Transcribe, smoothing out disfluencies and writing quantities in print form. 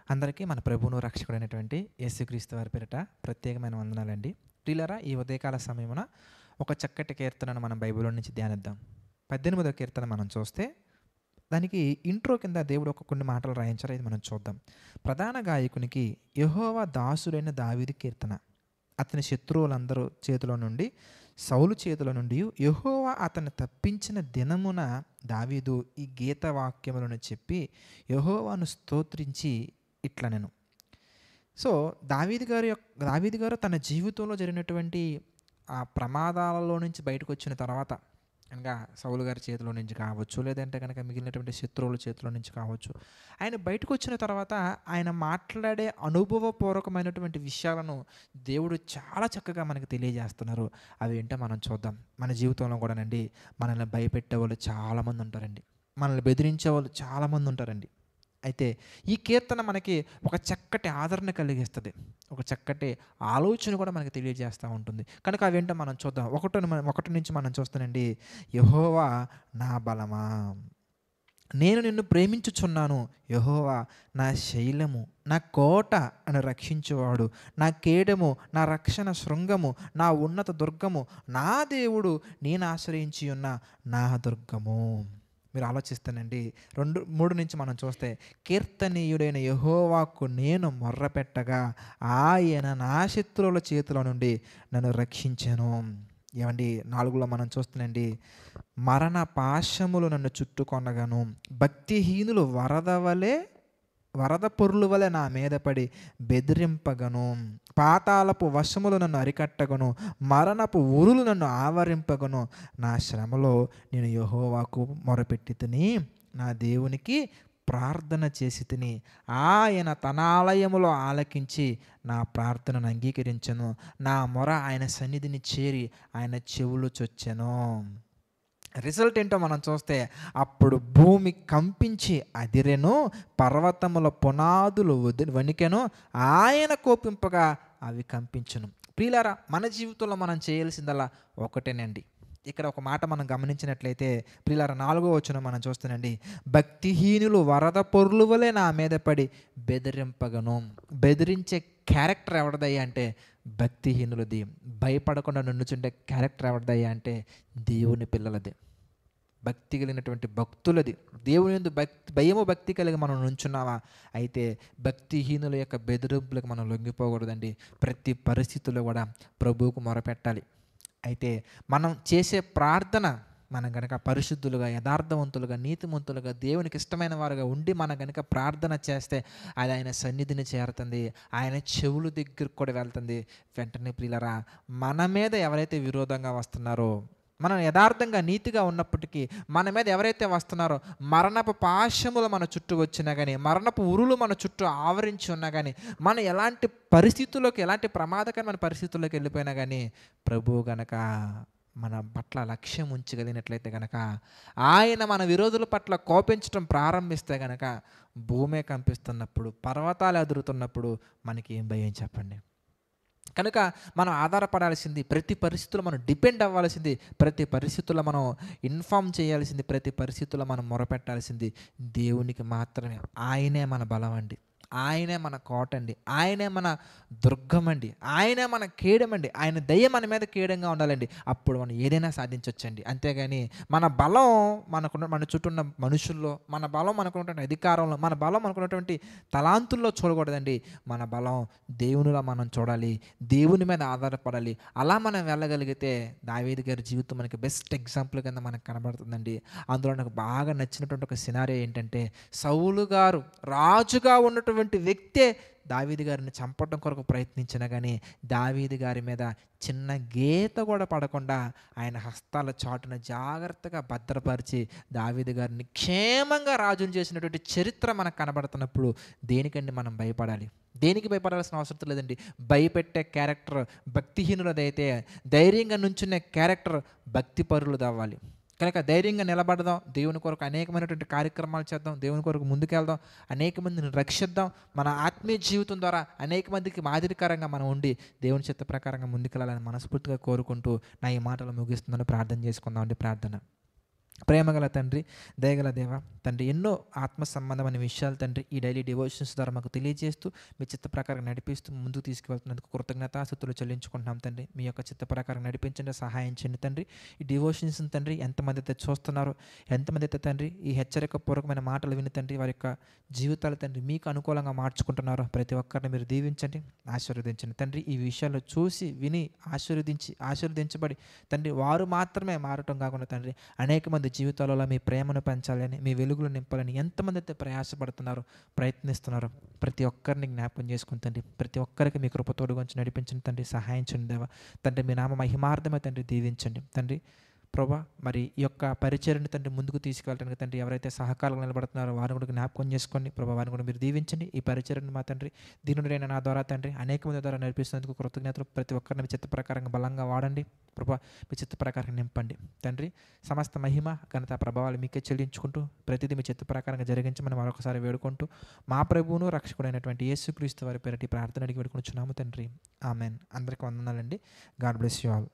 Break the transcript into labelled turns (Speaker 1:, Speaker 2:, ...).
Speaker 1: అందరికీ మన ప్రభువును రక్షకుడైనటువంటి యేసుక్రీస్తు వారి పేరిట ప్రత్యేకమైన వందనాలండి. ప్రియులారా, ఈ ఉదయకాల సమయమున ఒక చక్కటి కీర్తనను మనం బైబిల్‌లో నుంచి ధ్యానిద్దాం. 18వ కీర్తన మనం చూస్తే దానికి ఇంట్రో కింద దేవుడు కొన్ని మాటలు రాయించారు. ఇది మనం చూద్దాం. ప్రధాన గాయకునికి యెహోవా దాసుడైన దావీదు కీర్తన. అతని శత్రువులందరూ చేతిలో నుండి, సౌలు చేతిలో నుండి యెహోవా అతన్ని తప్పించిన దినమున దావీదు ఈ గీత వాక్యములను చెప్పి యెహోవాను స్తోత్రించి ఇట్లనెను. సో దావీదు గారు తన జీవితంలో జరిగినటువంటి ఆ ప్రమాదాలలో నుంచి బయటకు వచ్చిన తర్వాత, అనగా సౌలు గారి చేతిలో నుంచి కావచ్చు, లేదంటే కనుక మిగిలినటువంటి శత్రువుల చేతిలో నుంచి కావచ్చు, ఆయన బయటకు వచ్చిన తర్వాత ఆయన మాట్లాడే అనుభవపూర్వకమైనటువంటి విషయాలను దేవుడు చాలా చక్కగా మనకు తెలియజేస్తున్నారు. అవి ఏంటో మనం చూద్దాం. మన జీవితంలో కూడానండి మనల్ని భయపెట్టే వాళ్ళు చాలామంది ఉంటారండి. మనల్ని బెదిరించే వాళ్ళు చాలామంది ఉంటారండి. అయితే ఈ కీర్తన మనకి ఒక చక్కటి ఆదరణ కలిగిస్తుంది. ఒక చక్కటి ఆలోచన కూడా మనకి తెలియజేస్తూ ఉంటుంది. కనుక అవేంటో మనం చూద్దాం. ఒకటి నుంచి మనం చూస్తానండి. యెహోవా నా బలమా, నేను నిన్ను ప్రేమించుచున్నాను. యెహోవా నా శైలము, నా కోట అని రక్షించువాడు, నా కేడము, నా రక్షణ శృంగము, నా ఉన్నత దుర్గము, నా దేవుడు, నేను ఆశ్రయించి ఉన్న నా దుర్గము. మీరు ఆలోచిస్తానండి. 3 నుంచి మనం చూస్తే, కీర్తనీయుడైన యెహోవాకు నేను మొర్రపెట్టగా ఆయన నా శత్రువుల చేతిలో నుండి నన్ను రక్షించెను. ఏమండి, 4లో మనం చూస్తానండి. మరణ పాశములు నన్ను చుట్టుకొనగాను, భక్తిహీనులు వరద పొర్లు వలె నా మీద పడి బెదిరింపగను, పాతాళపు వశములు నన్ను అరికట్టగను, మరణపు ఉరులు నన్ను ఆవరింపగను. నా శ్రమలో నేను యెహోవాకు మొరపెట్టి తిని, నా దేవునికి ప్రార్థన చేసి తిని, ఆయన తన ఆలయములో ఆలకించి నా ప్రార్థనను అంగీకరించెను. నా మొర ఆయన సన్నిధిని చేరి ఆయన చెవులు చొచ్చెను. రిజల్ట్ ఏంటో మనం చూస్తే, అప్పుడు భూమి కంపించి అదిరెను, పర్వతముల పునాదులు వణికెను, ఆయన కోపింపగా అవి కంపించును. ప్రియులారా, మన జీవితంలో మనం చేయాల్సిందల్లా ఒకటేనండి. ఇక్కడ ఒక మాట మనం గమనించినట్లయితే, ప్రియులారా, 4వ వచనం మనం చూస్తానండి. భక్తిహీనులు వరద పొర్లు వలె నా మీద పడి బెదిరింపగను. బెదిరించే క్యారెక్టర్ ఎవరిదయ్యా అంటే భక్తిహీనులది. భయపడకుండా నుంచుండే క్యారెక్టర్ ఎవరిదయ్యా అంటే దేవుని పిల్లలది, భక్తి కలిగినటువంటి భక్తులది. దేవుని యందు భయము భక్తి కలిగి మనం నుంచున్నావా? అయితే భక్తిహీనుల యొక్క బెదిరింపులకు మనం లొంగిపోకూడదండి. ప్రతి పరిస్థితుల్లో కూడా ప్రభువుకు మొరపెట్టాలి. అయితే మనం చేసే ప్రార్థన, మనం కనుక పరిశుద్ధులుగా, యథార్థవంతులుగా, నీతిమంతులుగా, దేవునికి ఇష్టమైన వారుగా ఉండి మనం కనుక ప్రార్థన చేస్తే అది ఆయన సన్నిధిని చేరుతుంది, ఆయన చెవుల దగ్గరకు కూడా వెళ్తుంది. వెంటనే ప్రియులరా, మన మీద ఎవరైతే విరోధంగా వస్తున్నారో, మనం యథార్థంగా నీతిగా ఉన్నప్పటికీ మన మీద ఎవరైతే వస్తున్నారో, మరణపు పాశములు మన చుట్టూ వచ్చినా కానీ, మరణపు ఉరులు మన చుట్టూ ఆవరించి ఉన్నా కానీ, మనం ఎలాంటి పరిస్థితుల్లోకి, ఎలాంటి ప్రమాదకరమైన పరిస్థితుల్లోకి వెళ్ళిపోయినా కానీ, ప్రభువు గనక మన పట్ల లక్ష్యం ఉంచగలిగినట్లయితే కనుక, ఆయన మన విరోధుల పట్ల కోపించడం ప్రారంభిస్తే కనుక, భూమే కంపిస్తున్నప్పుడు, పర్వతాలు ఎదురుతున్నప్పుడు మనకి ఏం భయం చెప్పండి? కనుక మనం ఆధారపడాల్సింది, ప్రతి పరిస్థితుల్లో మనం డిపెండ్ అవ్వాల్సింది, ప్రతి పరిస్థితుల్లో మనం ఇన్ఫార్మ్ చేయాల్సింది, ప్రతి పరిస్థితుల్లో మనం మొరపెట్టాల్సింది దేవునికి మాత్రమే. ఆయనే మన బలం అండి, ఆయనే మన కోట అండి, ఆయనే మన దుర్గం అండి, ఆయనే మన కేడమండి. ఆయన దయ మన మీద కేడంగా ఉండాలండి. అప్పుడు మనం ఏదైనా సాధించవచ్చండి. అంతేగాని మన బలం మన చుట్టూ ఉన్న మనుషుల్లో, మన బలం మనకున్నటువంటి అధికారంలో, మన బలం మనకున్నటువంటి తలాంతుల్లో చూడకూడదండి. మన బలం దేవునిలో మనం చూడాలి, దేవుని మీద ఆధారపడాలి. అలా మనం వెళ్ళగలిగితే దావీదు గారి జీవితం మనకి బెస్ట్ ఎగ్జాంపుల్ కింద మనకు కనబడుతుందండి. అందులో నాకు బాగా నచ్చినటువంటి ఒక సినారియో ఏంటంటే, సౌలు గారు రాజుగా ఉన్నటువంటి వ్యక్తే దావీదు గారిని చంపడం కొరకు ప్రయత్నించినా కానీ, దావీదు గారి మీద చిన్న గీత కూడా పడకుండా ఆయన హస్తాల చాటున జాగ్రత్తగా భద్రపరిచి దావీదు గారిని క్షేమంగా రాజును చేసినటువంటి చరిత్ర మనకు కనబడుతున్నప్పుడు దేనికండి మనం భయపడాలి? దేనికి భయపడాల్సిన అవసరం లేదండి. భయపెట్టే క్యారెక్టర్ భక్తిహీనులదైతే, ధైర్యంగా నుంచునే క్యారెక్టర్ భక్తిపరులది అవ్వాలి. కనుక ధైర్యంగా నిలబడదాం, దేవుని కొరకు అనేకమైనటువంటి కార్యక్రమాలు చేద్దాం, దేవుని కొరకు ముందుకెళ్దాం, అనేక మందిని రక్షిద్దాం. మన ఆత్మీయ జీవితం ద్వారా అనేక మందికి మాదిరికరంగా మనం ఉండి దేవుని చిత్త ప్రకారంగా ముందుకెళ్ళాలని మనస్ఫూర్తిగా కోరుకుంటూ నా ఈ మాటలు ముగిస్తుందని ప్రార్థన చేసుకుందాం అండి. ప్రార్థన. ప్రేమగల తండ్రి, దయగల దేవ తండ్రి, ఎన్నో ఆత్మ సంబంధమైన విషయాలు తండ్రి ఈ డైలీ డివోషన్స్ ద్వారా మాకు తెలియజేస్తూ మీ చిత్త ప్రకారం నడిపిస్తూ ముందుకు తీసుకువెళ్తున్నందుకు కృతజ్ఞతాస్తుతులు చెల్లించుకుంటున్నాం తండ్రి. మీ యొక్క చిత్త ప్రకారం నడిపించండి, సహాయం చేయండి తండ్రి. ఈ డివోషన్స్ తండ్రి ఎంతమంది అయితే చూస్తున్నారో, ఎంతమంది అయితే తండ్రి ఈ హెచ్చరిక పూర్వకమైన మాటలు విని తండ్రి వారి యొక్క జీవితాలు తండ్రి మీకు అనుకూలంగా మార్చుకుంటున్నారో ప్రతి ఒక్కరిని మీరు దీవించండి, ఆశీర్వదించండి తండ్రి. ఈ విషయాలు చూసి విని ఆశీర్వదించబడి తండ్రి వారు మాత్రమే మారటం కాకుండా తండ్రి అనేక మంది జీవితాలలో మీ ప్రేమను పెంచాలని, మీ వెలుగులు నింపాలని ఎంతమంది అయితే ప్రయాసపడుతున్నారో, ప్రయత్నిస్తున్నారో ప్రతి ఒక్కరిని జ్ఞాపకం చేసుకుని తండ్రి, ప్రతి ఒక్కరికి మీ కృప తోడుగుంచి నడిపించండి తండ్రి, సహాయం చేయండి దేవా తండ్రి. మీ నామ మహిమార్థమే తండ్రి దీవించండి తండ్రి. ప్రభా మరి ఈ యొక్క పరిచర్ని తండ్రి ముందుకు తీసుకెళ్ళడానికి తండ్రి ఎవరైతే సహకారంగా నిలబడుతున్నారో వారిని కూడా జ్ఞాపకం చేసుకోండి ప్రభా. వారిని కూడా మీరు దీవించండి. ఈ పరిచర్ని మా తండ్రి దీనుడైన నా ద్వారా తండ్రి అనేక మంది ద్వారా నడిపిస్తున్నందుకు కృతజ్ఞతలు. ప్రతి ఒక్కరిని మీ చిత్త ప్రకారంగా బలంగా వాడండి ప్రభా, మీ చిత్త ప్రకారం నింపండి తండ్రి. సమస్త మహిమ ఘనత ప్రభావాలు మీకే చెల్లించుకుంటూ ప్రతిదీ మీ చిత్త ప్రకారంగా జరిగించమని మరొకసారి వేడుకుంటూ మా ప్రభువును రక్షకుడైనటువంటి యేసుక్రీస్తు వారి పేరటి ప్రార్థన అడిగి వేడుకుంటున్నాము తండ్రి. ఆమెన్. అందరికీ వందనాలండి. God bless you all.